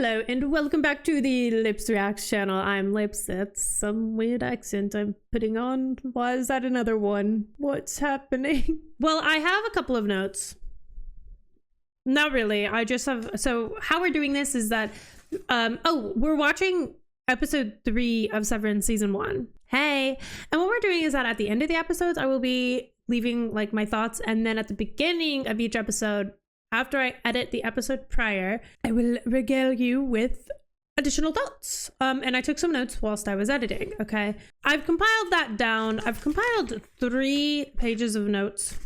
Hello and welcome back to the Lips Reacts channel. I'm Lips. That's some weird accent I'm putting on. Why is that another one? What's happening? Well, I have a couple of notes. Not really. I just have... So how we're doing this is that... we're watching episode 3 of Severance season 1. Hey! And what we're doing is that at the end of the episodes, I will be leaving like my thoughts, and then at the beginning of each episode, after I edit the episode prior, I will regale you with additional thoughts. And I took some notes whilst I was editing, okay? I've compiled that down. I've compiled 3 pages of notes.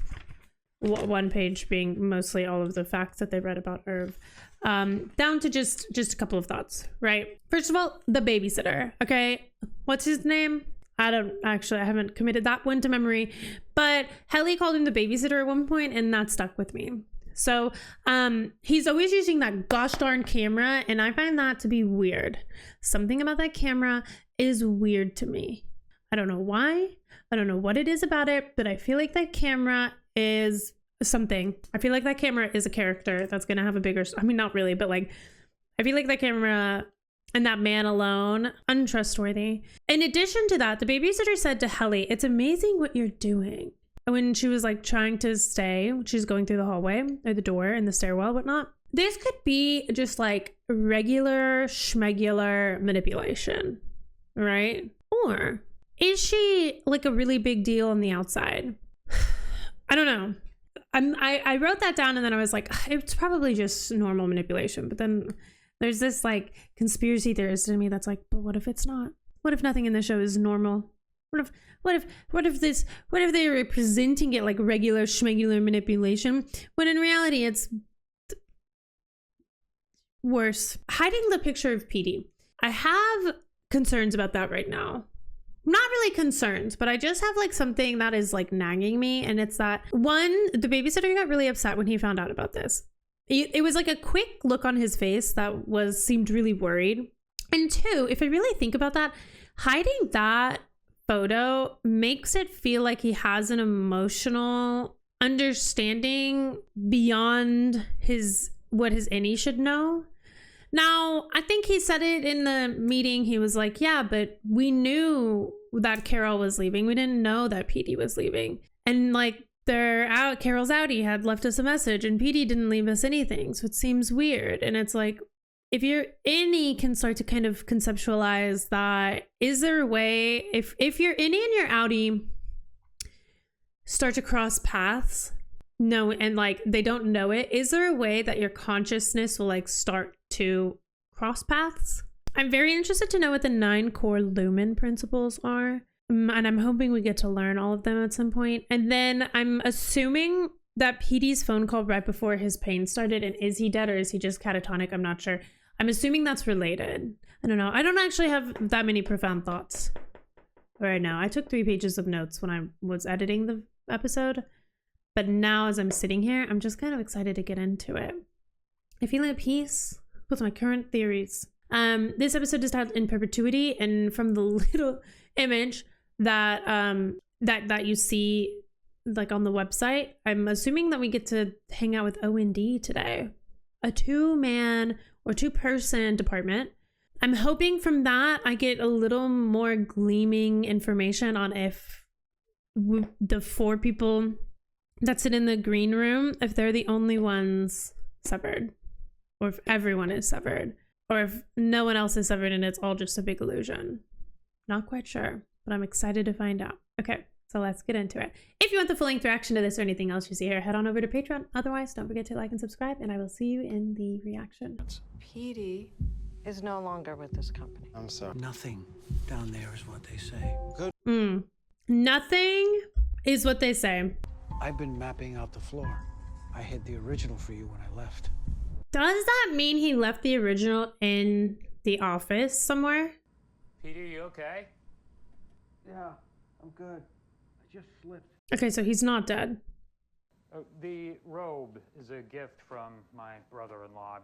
One page being mostly all of the facts that they read about Irv. Down to just a couple of thoughts, right? First of all, the babysitter, okay? What's his name? I haven't committed that one to memory. But Helly called him the babysitter at one point, and that stuck with me. So he's always using that gosh darn camera, and I find that to be weird. Something about that camera is weird to me. I don't know why. I don't know what it is about it, but I feel like that camera is something. I feel like that camera is a character that's gonna have a bigger... I mean, not really, but like, I feel like that camera and that man alone, untrustworthy. In addition to that, the babysitter said to Helly, "It's amazing what you're doing." When she was like trying to stay, she's going through the hallway or the door and the stairwell, whatnot. This could be just like regular schmegular manipulation, right? Or is she like a really big deal on the outside? I don't know. I wrote that down and then I was like, it's probably just normal manipulation. But then there's this like conspiracy theorist in me that's like, but what if it's not? What if nothing in the show is normal? What if they're representing it like regular schmegular manipulation when in reality it's worse? Hiding the picture of Petey. I have concerns about that right now. Not really concerns, but I just have like something that is like nagging me, and it's that one, the babysitter got really upset when he found out about this. It was like a quick look on his face that seemed really worried. And 2, if I really think about that, hiding that photo makes it feel like he has an emotional understanding beyond what his innie should know. Now, I think he said it in the meeting. He was like, yeah, but we knew that Carol was leaving. We didn't know that Petey was leaving. And like Carol's outie had left us a message and Petey didn't leave us anything. So it seems weird. And it's like, if your innie can start to kind of conceptualize that, is there a way, if your innie and your outie start to cross paths, no, and like they don't know it, is there a way that your consciousness will like start to cross paths? I'm very interested to know what the 9 core lumen principles are. And I'm hoping we get to learn all of them at some point. And then I'm assuming that Petey's phone call right before his pain started, and is he dead or is he just catatonic? I'm not sure. I'm assuming that's related. I don't know. I don't actually have that many profound thoughts right now. I took 3 pages of notes when I was editing the episode, but now as I'm sitting here, I'm just kind of excited to get into it. I feel at peace with my current theories. This episode is titled In Perpetuity, and from the little image that that you see like on the website, I'm assuming that we get to hang out with O&D today. A 2-man or 2-person department. I'm hoping from that I get a little more gleaming information on if the 4 people that sit in the green room, if they're the only ones severed, or if everyone is severed, or if no one else is severed and it's all just a big illusion. Not quite sure, but I'm excited to find out. Okay, so let's get into it. If you want the full-length reaction to this or anything else you see here, head on over to Patreon. Otherwise, don't forget to like and subscribe, and I will see you in the reaction. Petey is no longer with this company. I'm sorry. Nothing down there is what they say. Good. Nothing is what they say. I've been mapping out the floor. I hid the original for you when I left. Does that mean he left the original in the office somewhere? Petey, you okay? Yeah, I'm good. I just slipped. Okay, so he's not dead. The robe is a gift from my brother-in-law.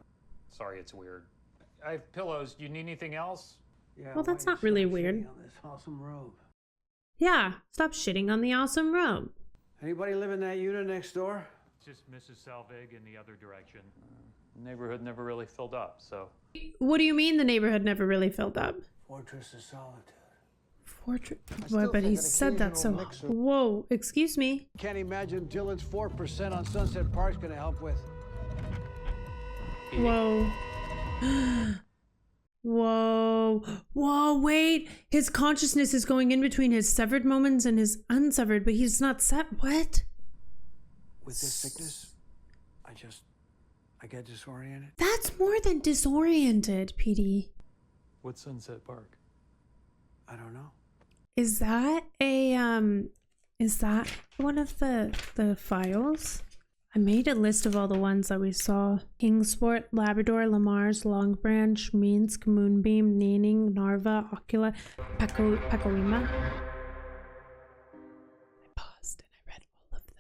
Sorry, it's weird. I have pillows. Do you need anything else? Yeah, Well, that's why not you really stop weird. shitting on this awesome robe. Yeah, stop shitting on the awesome robe. Anybody live in that unit next door? It's just Mrs. Selvig in the other direction. The neighborhood never really filled up, so. What do you mean the neighborhood never really filled up? Fortress of Solitude. Fortress. still But he think an said that so. occasional mix of- Whoa, excuse me. Can't imagine Dylan's 4% on Sunset Park's gonna help with. Whoa. Whoa. Whoa, wait. His consciousness is going in between his severed moments and his unsevered, but he's not set. What? With this sickness, I get disoriented. That's more than disoriented, Petey. What's Sunset Park? I don't know. Is that one of the files? I made a list of all the ones that we saw. Kingsport, Labrador, Lamar's, Long Branch, Minsk, Moonbeam, Nanning, Narva, Ocula, Pacoima. I paused and I read all of them.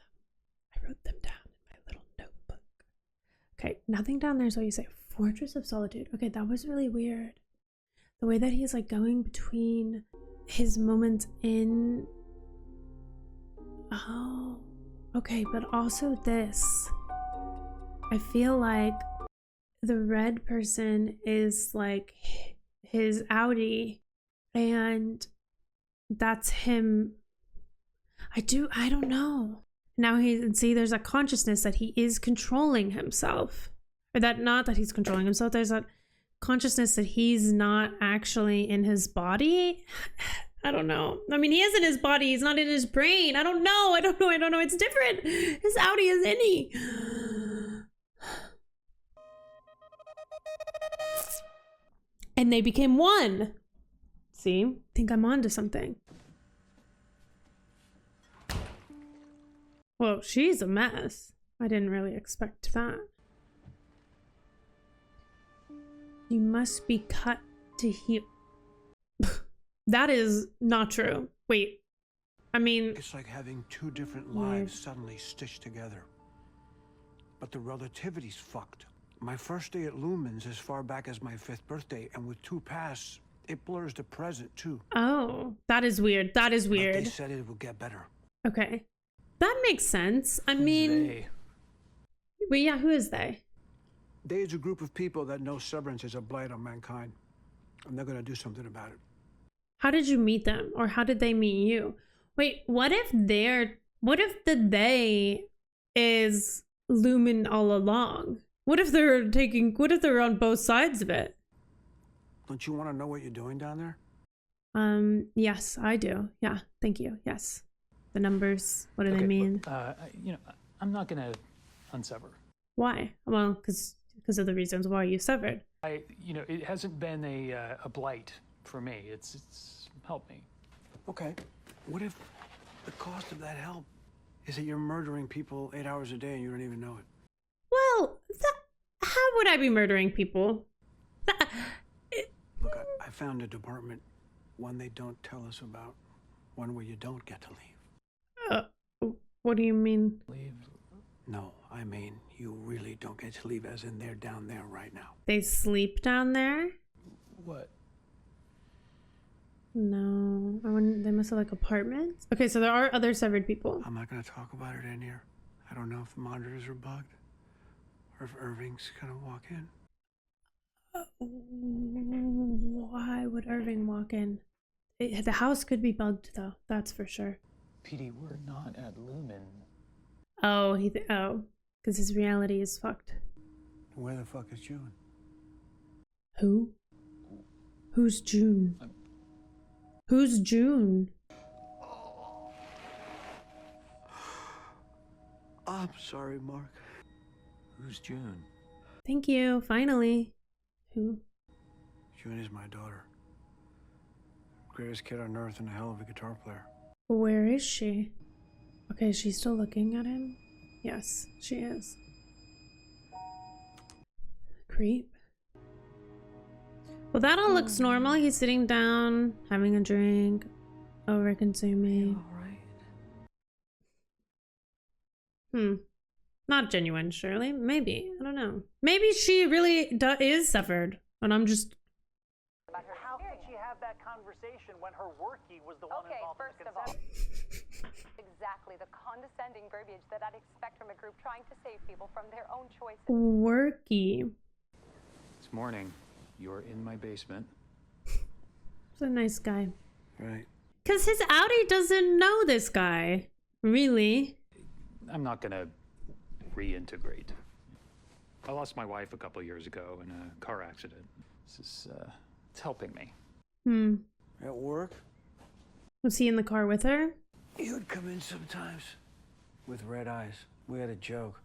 I wrote them down in my little notebook. Okay, nothing down there is what you say. Fortress of Solitude. Okay, that was really weird. The way that he's like going between his moments in... Oh, okay, but also this. I feel like the red person is like his Audi, and that's him. I don't know. Now there's a consciousness that he is controlling himself. Or that, not that he's controlling himself, there's that consciousness that he's not actually in his body. I don't know. I mean, he is in his body. He's not in his brain. I don't know. It's different. His Audi is innie. And they became one. See? I think I'm onto something. Whoa, she's a mess. I didn't really expect that. You must be cut to heal. That is not true. Wait. I mean... It's like having two different lives suddenly stitched together. But the relativity's fucked. My first day at Lumen's as far back as my 5th birthday, and with 2 pasts, it blurs the present too. Oh, that is weird. That is weird. But they said it would get better. Okay. That makes sense. I Who's mean... they? Well, yeah, who is they? They is a group of people that know Severance is a blight on mankind. And they're gonna do something about it. How did you meet them? Or how did they meet you? Wait, what if the they is Lumen all along? What if they're on both sides of it? Don't you want to know what you're doing down there? Yes, I do. Yeah, thank you. Yes. The numbers, what do they mean? Look, I'm not gonna unsever. Why? Well, because of the reasons why you severed. It hasn't been a blight for me. It's helped me. Okay. What if the cost of that help is that you're murdering people 8 hours a day and you don't even know it? Well, how would I be murdering people? Look, I found a department, one they don't tell us about, one where you don't get to leave. What do you mean? Leave. No, I mean, you really don't get to leave, as in they're down there right now. They sleep down there? What? No, I wouldn't. They must have like apartments. Okay, so there are other severed people. I'm not going to talk about it in here. I don't know if the monitors are bugged or if Irving's going to walk in. Why would Irving walk in? The house could be bugged though. That's for sure. Petey, we're not at Lumen. Oh, because his reality is fucked. Where the fuck is June? Who? Who's June? Who's June? I'm sorry, Mark. Who's June? Thank you. Finally. Who? June is my daughter. Greatest kid on earth and a hell of a guitar player. Where is she? Okay, she's still looking at him? Yes, she is. Creep. Well, that all looks normal. He's sitting down, having a drink, over-consuming. Alright. Not genuine, surely. Maybe. I don't know. Maybe she really is suffered, and I'm just... How could she have that that conversation when her workie was the one involved in the first of all, consent. exactly the condescending verbiage that I'd expect from a group trying to save people from their own choices. Worky. This morning, you're in my basement. He's a nice guy. Right. Because his Audi doesn't know this guy. Really? I'm not gonna reintegrate. I lost my wife a couple years ago in a car accident. This is, it's helping me. At work, Was he in the car with her? he would come in sometimes with red eyes. We had a joke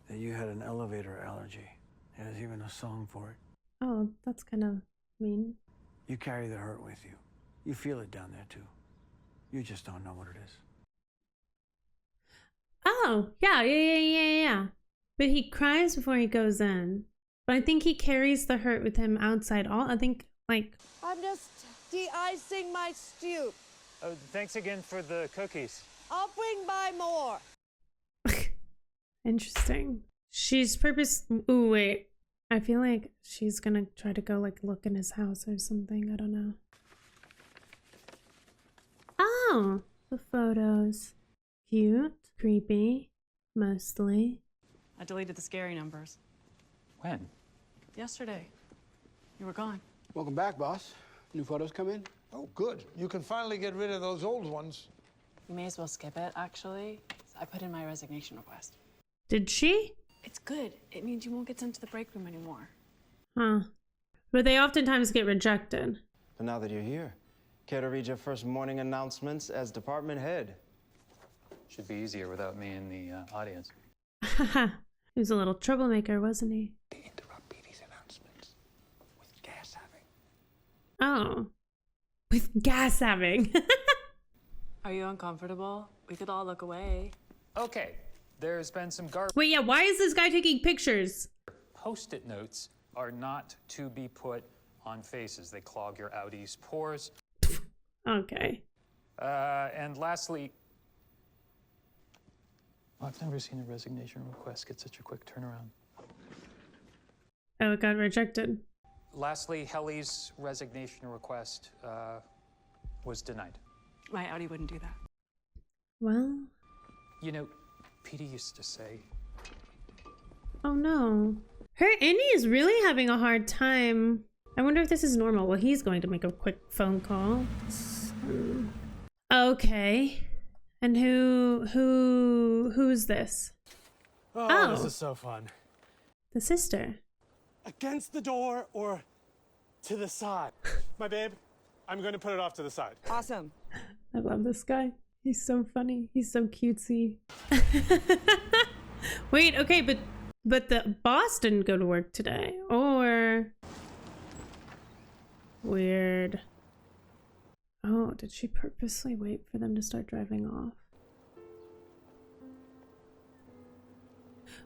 that you had an elevator allergy. There's even a song for it. Oh, that's kind of mean. You carry the hurt with you. You feel it down there too. You just don't know what it is. Oh, yeah. But he cries before he goes in. But I think he carries the hurt with him outside. I think, like... I'm just de-icing my stew. Oh, thanks again for the cookies. I'll bring by more. Interesting. She's Ooh, wait. I feel like she's gonna try to go, like, look in his house or something. I don't know. Oh, the photos. Cute. Creepy. Mostly. I deleted the scary numbers. When? Yesterday. You were gone. Welcome back, boss. New photos come in? Oh, good. You can finally get rid of those old ones. You may as well skip it, actually. I put in my resignation request. Did she? It's good. It means you won't get sent to the break room anymore. Huh. But they oftentimes get rejected. But now that you're here, care to read your first morning announcements as department head? Should be easier without me in the audience. Haha. He was a little troublemaker, wasn't he? They interrupt Petey's announcements with gas having. Oh. With gas having. Are you uncomfortable? We could all look away. Okay, there's been some garbage. Wait, yeah, why is this guy taking pictures? Post-it notes are not to be put on faces. They clog your Audi's pores. Okay. And lastly, I've never seen a resignation request get such a quick turnaround. Oh, it got rejected. Lastly, Helly's resignation request was denied. My Audi wouldn't do that. Well, You know, Petey used to say, oh no. Andy is really having a hard time. I wonder if this is normal. Well, he's going to make a quick phone call. Okay. And who's this? Oh, this is so fun. The sister. Against the door or to the side? My babe, I'm going to put it off to the side. Awesome. I love this guy. He's so funny. He's so cutesy. Wait, okay, but the boss didn't go to work today. Or weird. Oh, did she purposely wait for them to start driving off?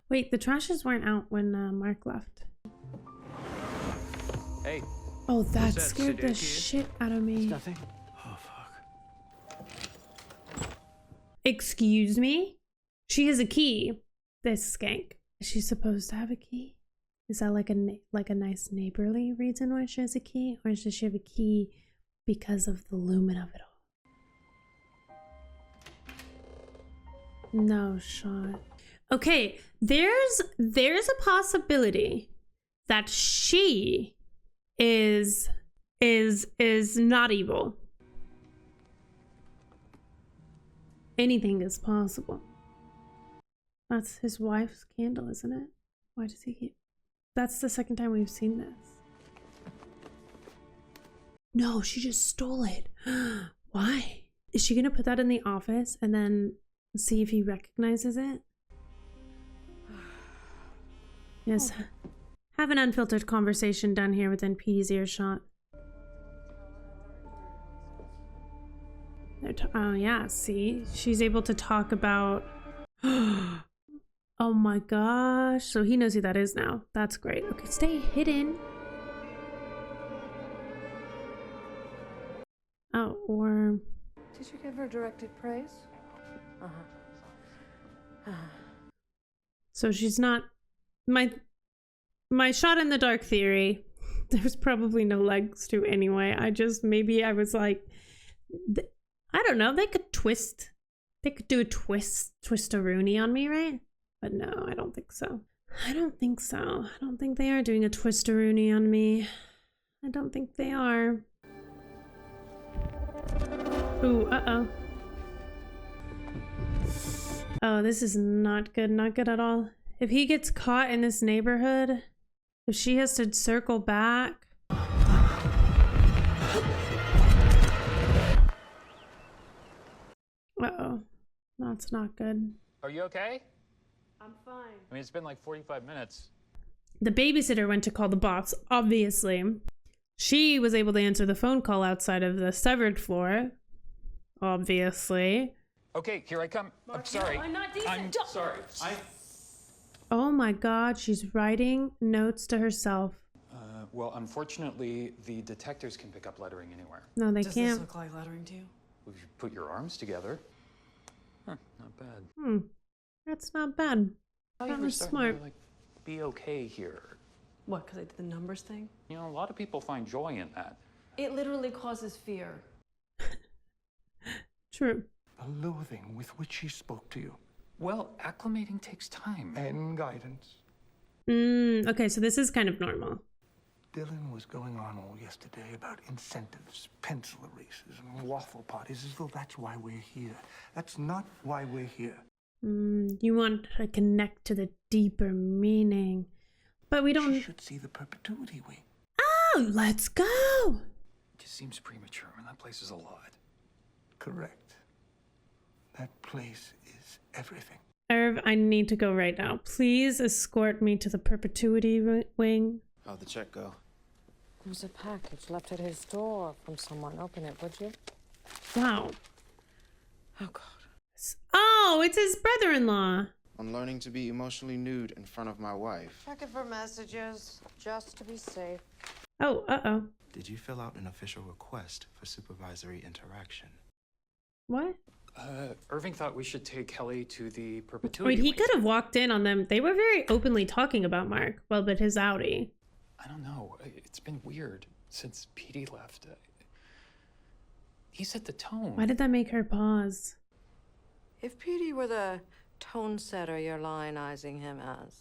Wait, the trashes weren't out when Mark left. hey, Oh, that that, scared the Sudoku? shit out of me. Nothing? Oh, fuck. Excuse me? She has a key. This skank. Is she supposed to have a key? Is that like a nice neighborly reason why she has a key? Or does she have a key because of the lumen of it all? No shot. Okay, there's a possibility that she is not evil. Anything is possible. That's his wife's candle, isn't it? Why does he keep... That's the second time we've seen this. No, she just stole it. Why? Is she gonna put that in the office and then see if he recognizes it? Yes. Have an unfiltered conversation down here within Petey's earshot. Oh yeah, see? She's able to talk about... Oh my gosh. So he knows who that is now. That's great. Okay, stay hidden. Oh, or... Did you give her directed praise? So she's not... My shot in the dark theory there's probably no legs to anyway. Maybe I was like, I don't know. They could do a twist-a-rooney on me, right? But no, I don't think so. I don't think they are doing a twist-a-rooney on me. I don't think they are. Ooh, uh-oh. Oh, this is not good at all. If he gets caught in this neighborhood, if she has to circle back. Uh-oh. That's not good. Are you okay? I'm fine. I mean, it's been like 45 minutes. The babysitter went to call the boss, obviously. She was able to answer the phone call outside of the severed floor, obviously. Okay, here I come. I'm sorry. I'm not decent. I'm sorry. Oh my god, she's writing notes to herself. Well, unfortunately, the detectors can pick up lettering anywhere. No, they Does can't. this look like lettering to you? If you put your arms together. Huh, not bad. That's not bad. How That you were was starting smart. to, like, be okay here. What, because I did the numbers thing? You know, a lot of people find joy in that. It literally causes fear. True. The loathing with which she spoke to you. Well, acclimating takes time. And guidance. Okay, so this is kind of normal. Dylan was going on all yesterday about incentives, pencil erasers, and waffle parties, as though that's why we're here. That's not why we're here. You want to connect to the deeper meaning. But we don't... She should see the Perpetuity wing. Oh, let's go! It just seems premature. I mean, that place is a lot. Correct. That place is everything. Irv, I need to go right now. Please escort me to the Perpetuity wing. How'd the check go? There's a package left at his door from someone. Open it, would you? Wow. Oh, God. Oh, it's his brother-in-law. I'm learning to be emotionally nude in front of my wife. Checking for messages, just to be safe. Oh, uh-oh. Did you fill out an official request for supervisory interaction? What? Irving thought we should take Helly to the Perpetuity. Wait, he wing. could have walked in on them. They were very openly talking about Mark. Well, but his Audi. I don't know. It's been weird since Petey left. He set the tone. Why did that make her pause? If Petey were the tone setter you're lionizing him as,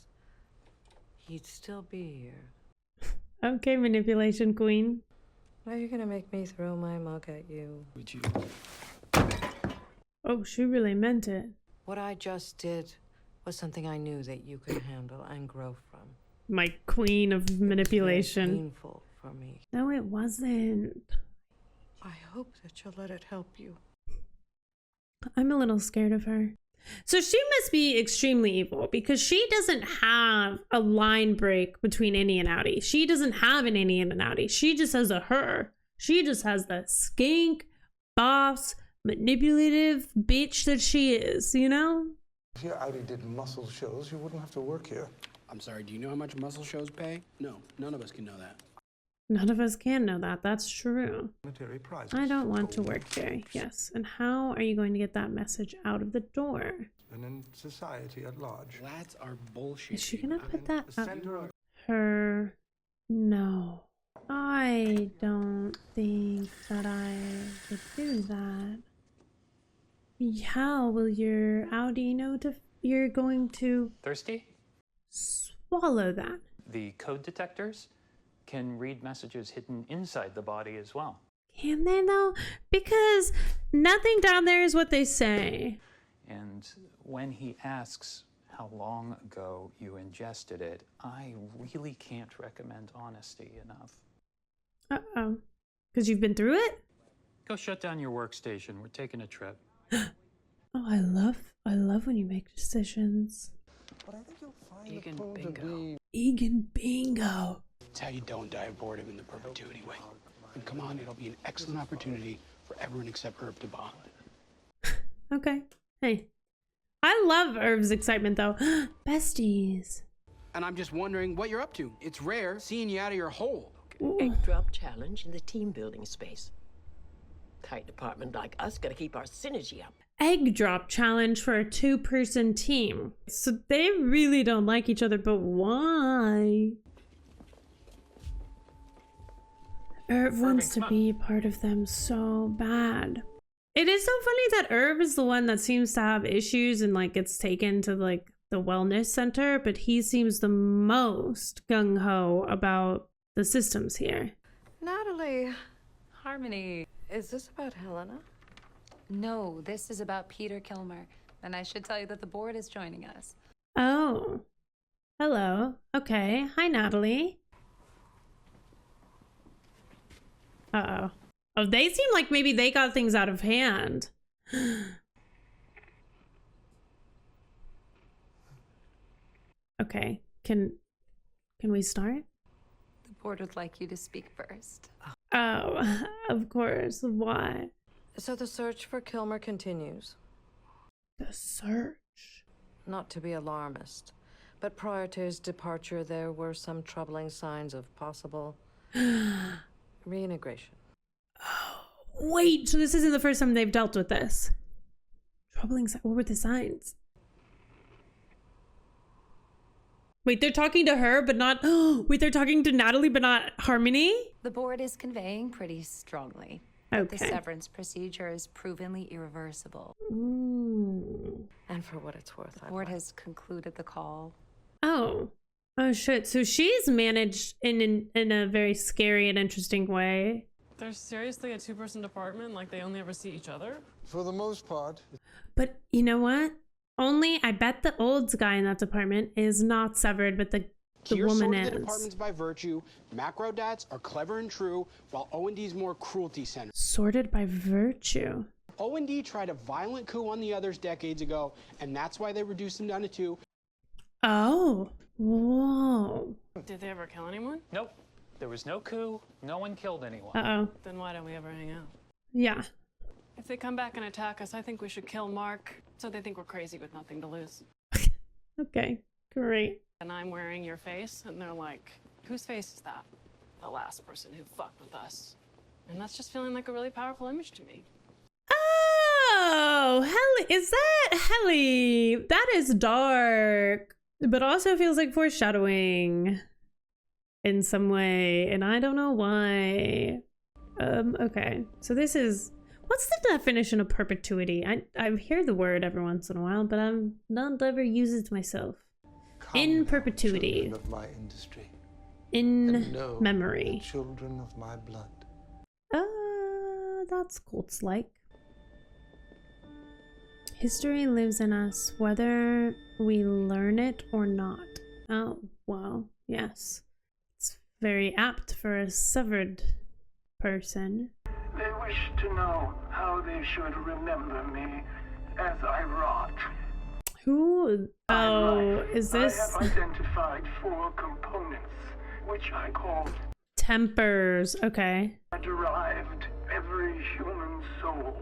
he'd still be here. Okay, manipulation queen. Are you gonna make me throw my mug at you? Would you? Oh, she really meant it. What I just did was something I knew that you could handle and grow from. My queen of manipulation. It's painful for me. No, it wasn't. I hope that you'll let it help you. I'm a little scared of her. So she must be extremely evil because she doesn't have a line break between Innie and Audi. She doesn't have an Innie and an Audi. She just has a her. She just has the skink, boss, manipulative bitch that she is, you know? If your Audi did muscle shows, you wouldn't have to work here. I'm sorry, do you know how much muscle shows pay? No, none of us can know that. None of us can know that. That's true. Monetary prizes. I don't want to work there. Yes. And how are you going to get that message out of the door? And in society at large. That's our bullshit. Is she gonna put that The up? center of Her? No. I don't think that I would do that. How will your Audi know if you're going to Thirsty? swallow that? The code detectors can read messages hidden inside the body as well. Can they though? Because nothing down there is what they say. And when he asks how long ago you ingested it, I really can't recommend honesty enough. Uh-oh. Because you've been through it? Go shut down your workstation. We're taking a trip. Oh, I love when you make decisions. But I think you'll find Egan the poem to Bingo. be Egan Bingo. It's how you don't die of boredom in the Perpetuity wing. And come on, it'll be an excellent opportunity for everyone except Herb to bond. Okay. Hey. I love Irv's excitement though. Besties. And I'm just wondering what you're up to. It's rare seeing you out of your hole. Egg drop challenge in the team building space. Tight department like us gotta keep our synergy up. Egg drop challenge for a 2-person team. So they really don't like each other, but why? Irv wants to come on. be a part of them so bad. It is so funny that Irv is the one that seems to have issues and like gets taken to like the wellness center, but he seems the most gung-ho about the systems here. Natalie, Harmony. is this about Helena? No, this is about Peter Kilmer. And I should tell you that the board is joining us. Oh. Hello. Okay. Hi, Natalie. Uh-oh. Oh, they seem like maybe they got things out of hand. Okay. Can we start? The board would like you to speak first. Oh, of course. Why? So the search for Kilmer continues. The search? Not to be alarmist, but prior to his departure, there were some troubling signs of possible reintegration. Wait, so this isn't the first time they've dealt with this. Troubling signs. What were the signs? Wait, they're talking to her, but not... Wait, they're talking to Natalie, but not Harmony? The board is conveying pretty strongly that Okay. the severance procedure is provenly irreversible. Ooh. And for what it's worth, The board has concluded the call. Oh. Oh, shit. So she's managed in a very scary and interesting way. There's seriously a two-person department, like they only ever see each other? For the most part. But you know what? I bet the old guy in that department is not severed, but the You're woman sorting is. the departments by virtue. Macro dads are clever and true, while O&D's more cruelty-centered. Sorted by virtue. O&D tried a violent coup on the others decades ago, and that's why they reduced them down to 2. Oh. Whoa. Did they ever kill anyone? Nope. There was no coup. No one killed anyone. Uh-oh. Then why don't we ever hang out? Yeah. If they come back and attack us, I think we should kill Mark, so they think we're crazy with nothing to lose. Okay. Great. And I'm wearing your face, and they're like, whose face is that? The last person who fucked with us. And that's just feeling like a really powerful image to me. Oh, Helly. Is that Helly? That is dark, but also feels like foreshadowing in some way, and I don't know why. Okay. So this is... What's the definition of perpetuity? I hear the word every once in a while, but I'm not ever use it myself. In perpetuity. Children of my industry. In And know memory. the children of my blood. That's cults-like. History lives in us, whether we learn it or not. Oh, well, yes. It's very apt for a severed person. They wish to know how they should remember me as I rot. Who? Oh, is this? I have identified 4 components, which I call Tempers. Okay. derived every human soul.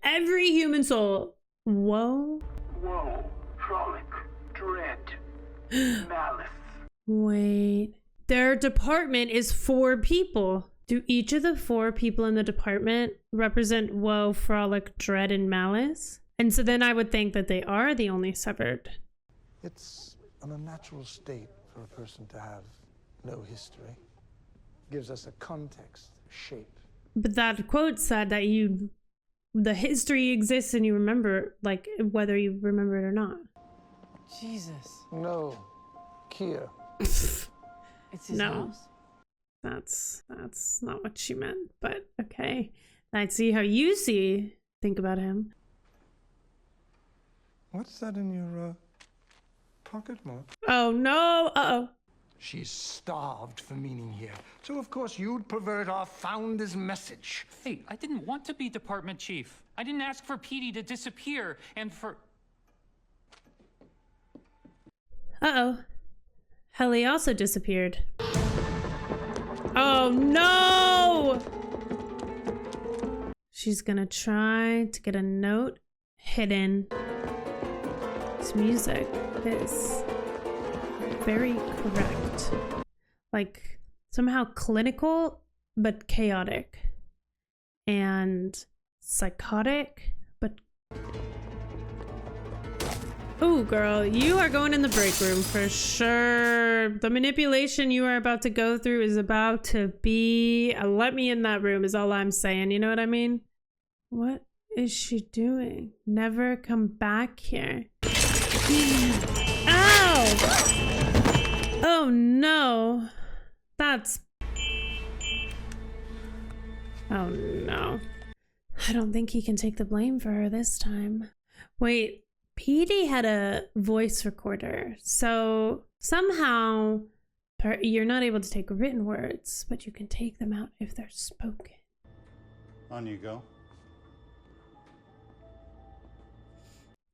Every human soul. Whoa. Woe, frolic, dread, malice. Wait. Their department is 4 people. Do each of the 4 people in the department represent woe, frolic, dread, and malice? And so then I would think that they are the only severed. It's an unnatural state for a person to have no history. Gives us a context, a shape. But that quote said that the history exists and you remember, like, whether you remember it or not. Jesus. No, Kia. It's his No. house? That's not what she meant, but okay. I see how you think about him. What's that in your pocket, Mark? Oh no, uh-oh. She's starved for meaning here. So of course you'd pervert our founder's message. Hey, I didn't want to be department chief. I didn't ask for Petey to disappear and for... Uh-oh. Helly also disappeared. Oh no! She's gonna try to get a note hidden. This music is very correct. Like, somehow clinical, but chaotic. And psychotic, but... Oh, girl, you are going in the break room for sure. The manipulation you are about to go through is about to be... let me in that room is all I'm saying. You know what I mean? What is she doing? Never come back here. Ow! Oh, no. That's... Oh, no. I don't think he can take the blame for her this time. Wait. Petey had a voice recorder, so somehow you're not able to take written words, but you can take them out if they're spoken. On you go.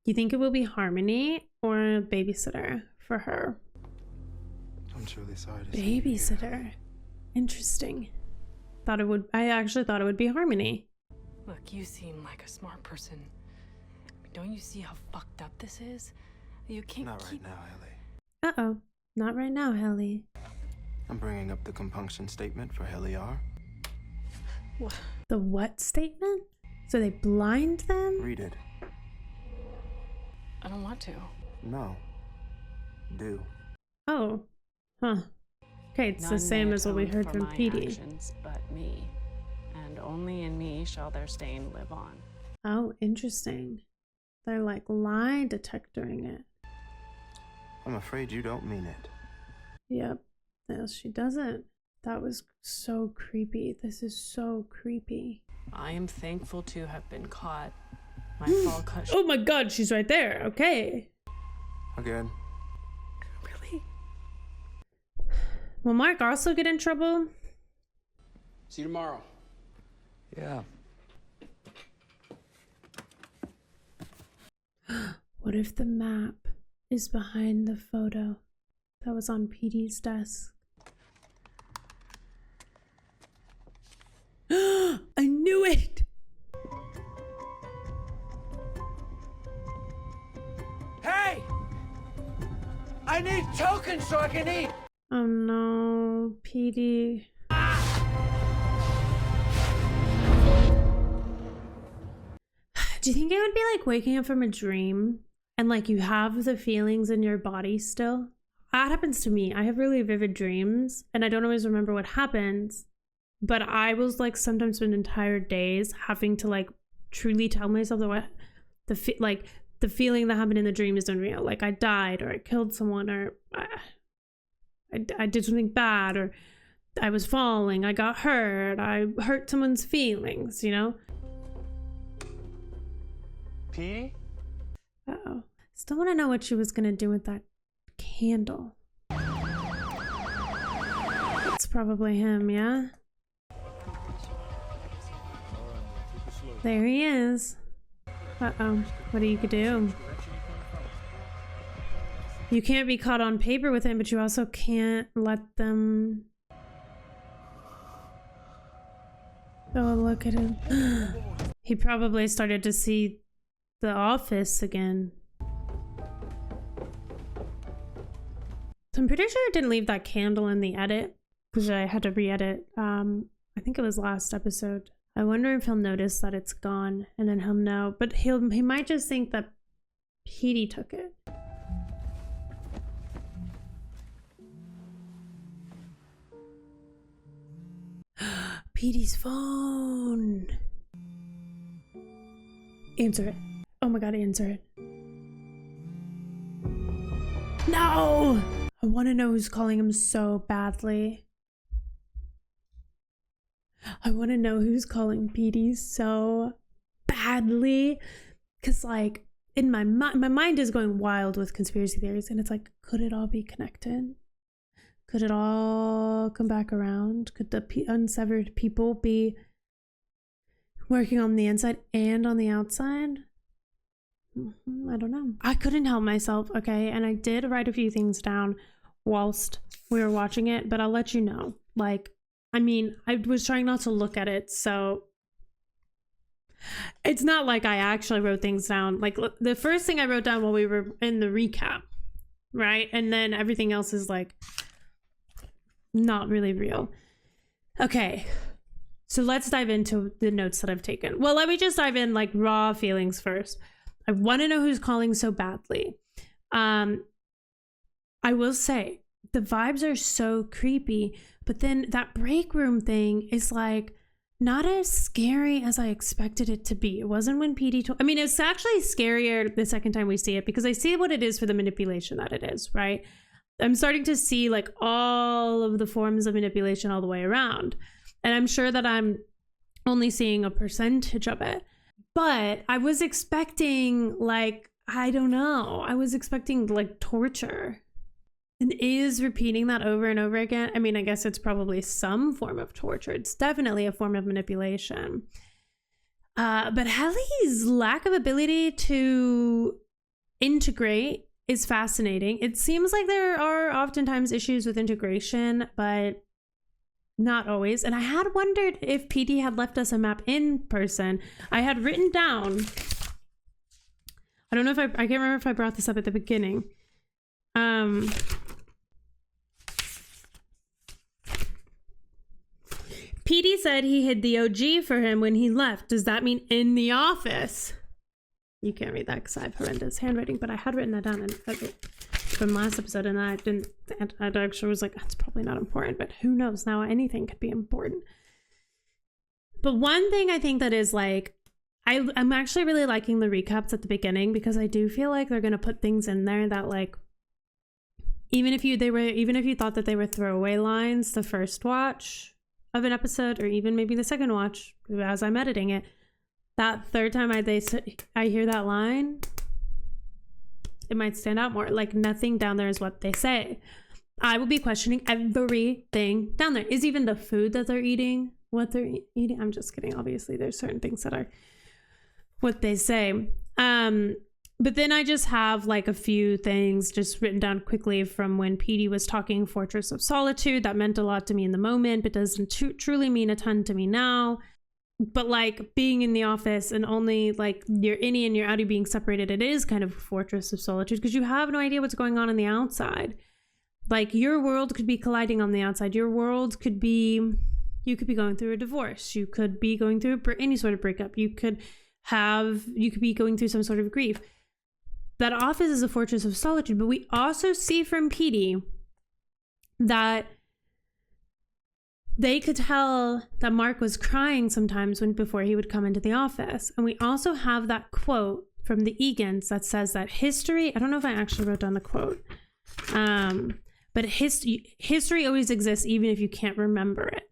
You think it will be Harmony or a babysitter for her? I'm really sorry to Babysitter. Interesting. I actually thought it would be Harmony. Look, you seem like a smart person. Don't you see how fucked up this is? You can't Not keep... right now, Helly. Uh-oh. Not right now, Helly. I'm bringing up the compunction statement for Helly R. What? The what statement? So they blind them? Read it. I don't want to. No. Do. Oh. Huh. Okay, it's the same as what we heard from Petey. Actions, but me. And only in me shall their stain live on. Oh, interesting. They're like lie detectoring it. I'm afraid you don't mean it. Yep. No, she doesn't. That was so creepy. This is so creepy. I am thankful to have been caught. My fall cut. Oh my god, she's right there. Okay. Again. Really? Will Mark also get in trouble? See you tomorrow. Yeah. What if the map is behind the photo that was on Petey's desk? I knew it! Hey! I need tokens so I can eat! Oh no, Petey. Do you think it would be like waking up from a dream and like you have the feelings in your body still? That happens to me. I have really vivid dreams and I don't always remember what happens, but I was like sometimes spend entire days having to like truly tell myself that the feeling that happened in the dream is unreal. Like I died or I killed someone or I did something bad or I was falling, I got hurt, I hurt someone's feelings, you know? Petey? Uh-oh. Still want to know what she was going to do with that candle. It's probably him, yeah? There he is. Uh-oh. What do you do? You can't be caught on paper with him, but you also can't let them... Oh, look at him. He probably started to see the office again. So I'm pretty sure I didn't leave that candle in the edit because I had to re-edit. I think it was last episode. I wonder if he'll notice that it's gone and then he'll know, but he might just think that Petey took it. Petey's phone. Answer it. Oh my god, answer it. No! I want to know who's calling him so badly. I want to know who's calling Petey so badly. Because, like, in my mind is going wild with conspiracy theories. And it's like, could it all be connected? Could it all come back around? Could the unsevered people be working on the inside and on the outside? I don't know. I couldn't help myself, okay? And I did write a few things down whilst we were watching it, but I'll let you know. Like, I mean, I was trying not to look at it, so it's not like I actually wrote things down. Like, the first thing I wrote down while we were in the recap, right? And then everything else is like not really real. Okay, so let's dive into the notes that I've taken. Well, let me just dive in like raw feelings first. I want to know who's calling so badly. I will say the vibes are so creepy, but then that break room thing is like not as scary as I expected it to be. It wasn't when Petey told, I mean, it's actually scarier the second time we see it because I see what it is for the manipulation that it is, right? I'm starting to see like all of the forms of manipulation all the way around. And I'm sure that I'm only seeing a percentage of it. But I was expecting like, I don't know. I was expecting like torture. And is repeating that over and over again. I mean, I guess it's probably some form of torture. It's definitely a form of manipulation. But Helly's lack of ability to integrate is fascinating. It seems like there are oftentimes issues with integration, but not always. And I had wondered if Petey had left us a map in person. I had written down, I don't know if I can't remember if I brought this up at the beginning. Petey said he hid the OG for him when he left. Does that mean in the office? You can't read that because I have horrendous handwriting, but I had written that down from last episode, and I didn't. I actually was like, that's probably not important, but who knows? Now anything could be important. But one thing I think that is like, I'm actually really liking the recaps at the beginning because I do feel like they're gonna put things in there that like, even if you thought that they were throwaway lines the first watch of an episode, or even maybe the second watch as I'm editing it, that third time I hear that line, it might stand out more. Like nothing down there is what they say. I will be questioning everything down there. Is even the food that they're eating what they're eating? I'm just kidding. Obviously, there's certain things that are what they say. But then I just have like a few things just written down quickly from when Petey was talking Fortress of Solitude. That meant a lot to me in the moment, but doesn't truly mean a ton to me now. But like being in the office and only like your innie and your outie being separated, it is kind of a Fortress of Solitude because you have no idea what's going on the outside. Like your world could be colliding on the outside. Your world could be, you could be going through a divorce. You could be going through any sort of breakup. You could be going through some sort of grief. That office is a Fortress of Solitude, but we also see from Petey that they could tell that Mark was crying sometimes before he would come into the office. And we also have that quote from the Egans that says that history, I don't know if I actually wrote down the quote, but history always exists even if you can't remember it.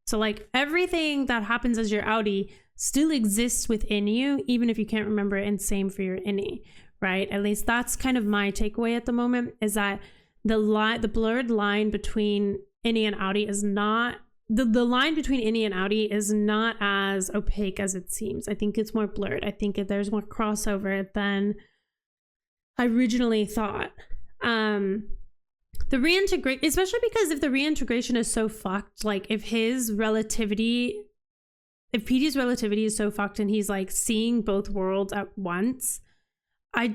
So like everything that happens as your outie still exists within you, even if you can't remember it, and same for your innie. Right? At least that's kind of my takeaway at the moment, is that the blurred line between innie and outie is not, the line between innie and outie is not as opaque as it seems. I think it's more blurred. I think there's more crossover than I originally thought. The reintegrate, especially because if the reintegration is so fucked, like if Petey's relativity is so fucked and he's like seeing both worlds at once, I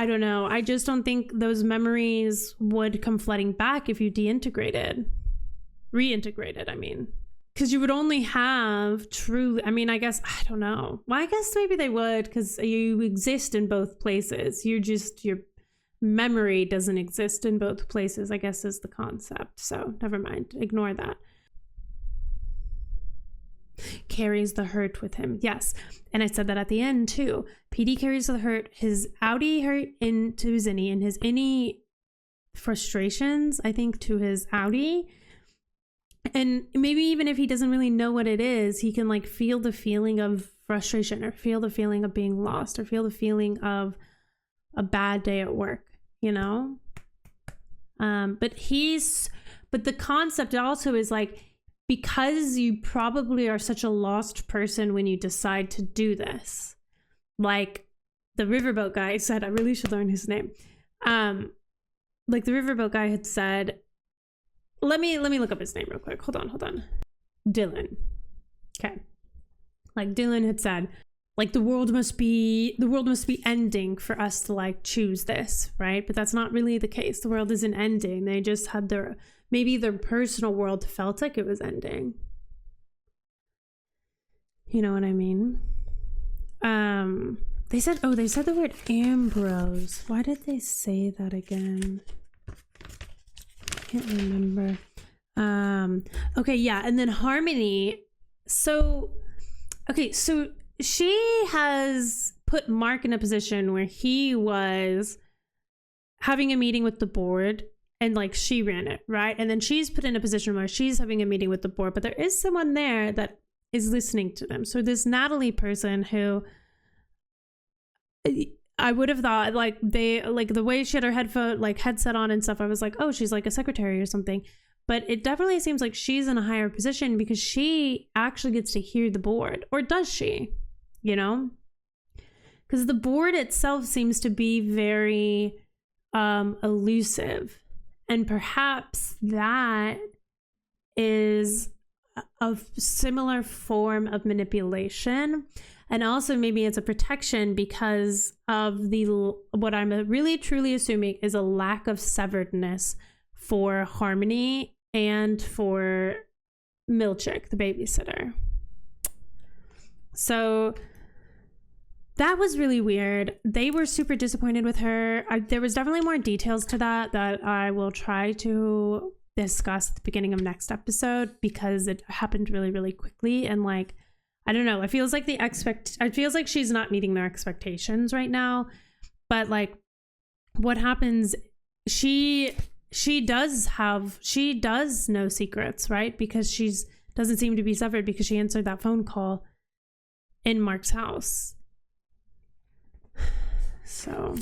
don't know. I just don't think those memories would come flooding back if you reintegrated, I mean. Because you would only have I guess, I don't know. Well, I guess maybe they would because you exist in both places. Your memory doesn't exist in both places, I guess is the concept. So never mind. Ignore that. Carries the hurt with him. Yes. And I said that at the end too. Petey carries the hurt, his outie hurt into his innie, and his innie frustrations, I think, to his outie. And maybe even if he doesn't really know what it is, he can like feel the feeling of frustration, or feel the feeling of being lost, or feel the feeling of a bad day at work, you know? But the concept also is like, because you probably are such a lost person when you decide to do this. Like the riverboat guy said, I really should learn his name. Like the riverboat guy had said, let me look up his name real quick. Hold on. Dylan. Okay. Like Dylan had said, like the world must be ending for us to like choose this, right? But that's not really the case. The world isn't ending. They just had maybe their personal world felt like it was ending. You know what I mean? They said the word Ambrose. Why did they say that again? I can't remember. Okay, yeah, and then Harmony. So she has put Mark in a position where he was having a meeting with the board and like she ran it, right? And then she's put in a position where she's having a meeting with the board, but there is someone there that is listening to them. So this Natalie person who I would have thought like the way she had her headset on and stuff, I was like, oh, she's like a secretary or something. But it definitely seems like she's in a higher position because she actually gets to hear the board. Or does she? You know? Because the board itself seems to be very elusive. And perhaps that is a similar form of manipulation. And also maybe it's a protection because of what I'm really truly assuming is a lack of severedness for Harmony and for Milchick, the babysitter. So that was really weird. They were super disappointed with her. There was definitely more details to that I will try to discuss at the beginning of next episode because it happened really, really quickly. And like, I don't know, it feels like she's not meeting their expectations right now. But like what happens, she does know secrets, right? Because she's doesn't seem to be severed because she answered that phone call in Mark's house. So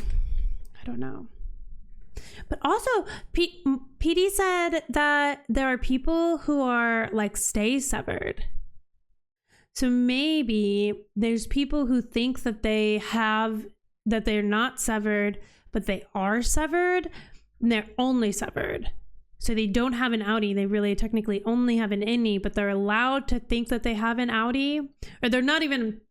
I don't know. But also Petey said that there are people who are like stay severed. So maybe there's people who think that they're not severed, but they are severed. And they're only severed. So they don't have an outie. They really technically only have an innie, but they're allowed to think that they have an outie. Or it's not even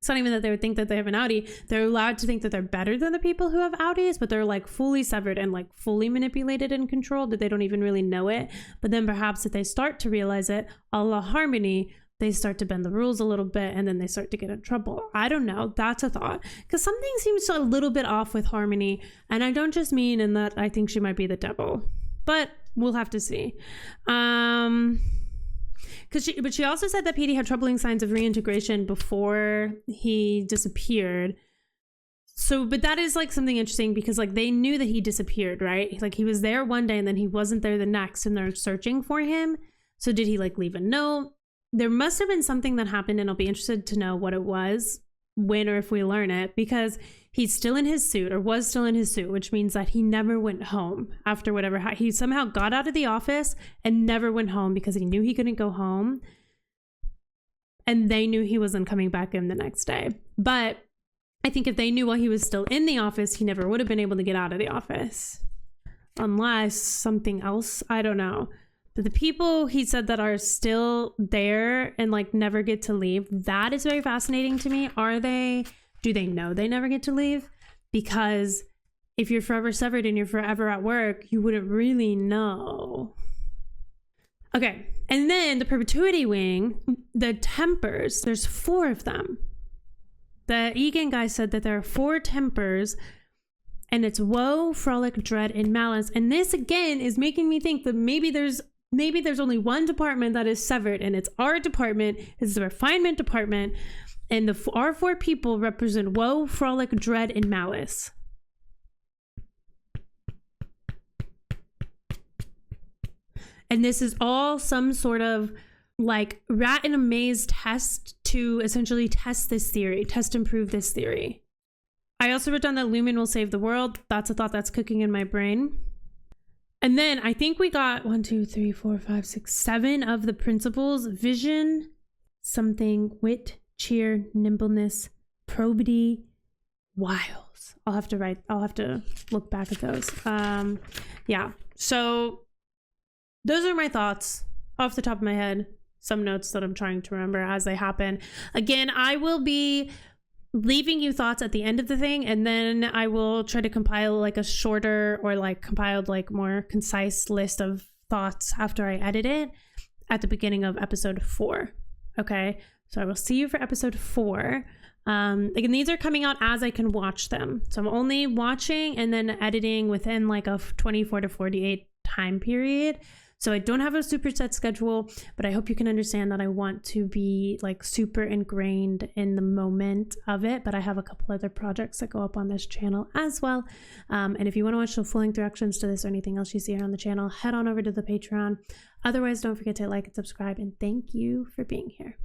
that they would think that they have an outie. They're allowed to think that they're better than the people who have outies, but they're like fully severed and like fully manipulated and controlled that they don't even really know it. But then perhaps if they start to realize it, a la Harmony, they start to bend the rules a little bit and then they start to get in trouble. I don't know. That's a thought. Because something seems a little bit off with Harmony. And I don't just mean in that I think she might be the devil. But we'll have to see. But she also said that Petey had troubling signs of reintegration before he disappeared. So, but that is like something interesting because like they knew that he disappeared, right? Like he was there one day and then he wasn't there the next and they're searching for him. So did he like leave a note? There must have been something that happened and I'll be interested to know what it was, when or if we learn it, because he's still in his suit or was still in his suit, which means that he never went home after whatever. He somehow got out of the office and never went home because he knew he couldn't go home. And they knew he wasn't coming back in the next day. But I think if they knew while he was still in the office, he never would have been able to get out of the office. Unless something else, I don't know. But the people he said that are still there and like never get to leave, that is very fascinating to me. Do they know they never get to leave? Because if you're forever severed and you're forever at work, you wouldn't really know. Okay. And then the Perpetuity wing, the Tempers, there's 4 of them. The Egan guy said that there are 4 Tempers and it's woe, frolic, dread, and malice. And this again is making me think that maybe there's only one department that is severed and it's our department. It's the refinement department. And our 4 people represent woe, frolic, dread, and malice. And this is all some sort of like rat in a maze test to essentially test this theory, test and prove this theory. I also wrote down that Lumen will save the world. That's a thought that's cooking in my brain. And then I think we got 1, 2, 3, 4, 5, 6, 7 of the principles: vision, something, wit, cheer, nimbleness, probity, wiles. I'll have to look back at those. Yeah. So those are my thoughts off the top of my head. Some notes that I'm trying to remember as they happen. Again, I will be leaving you thoughts at the end of the thing, and then I will try to compile like a shorter or like compiled like more concise list of thoughts after I edit it at the beginning of episode 4. Okay, so I will see you for episode 4. And these are coming out as I can watch them. So I'm only watching and then editing within like a 24 to 48 time period. So I don't have a super set schedule, but I hope you can understand that I want to be like super ingrained in the moment of it. But I have a couple other projects that go up on this channel as well. And if you want to watch the full length reactions to this or anything else you see here on the channel, head on over to the Patreon. Otherwise, don't forget to like and subscribe, and thank you for being here.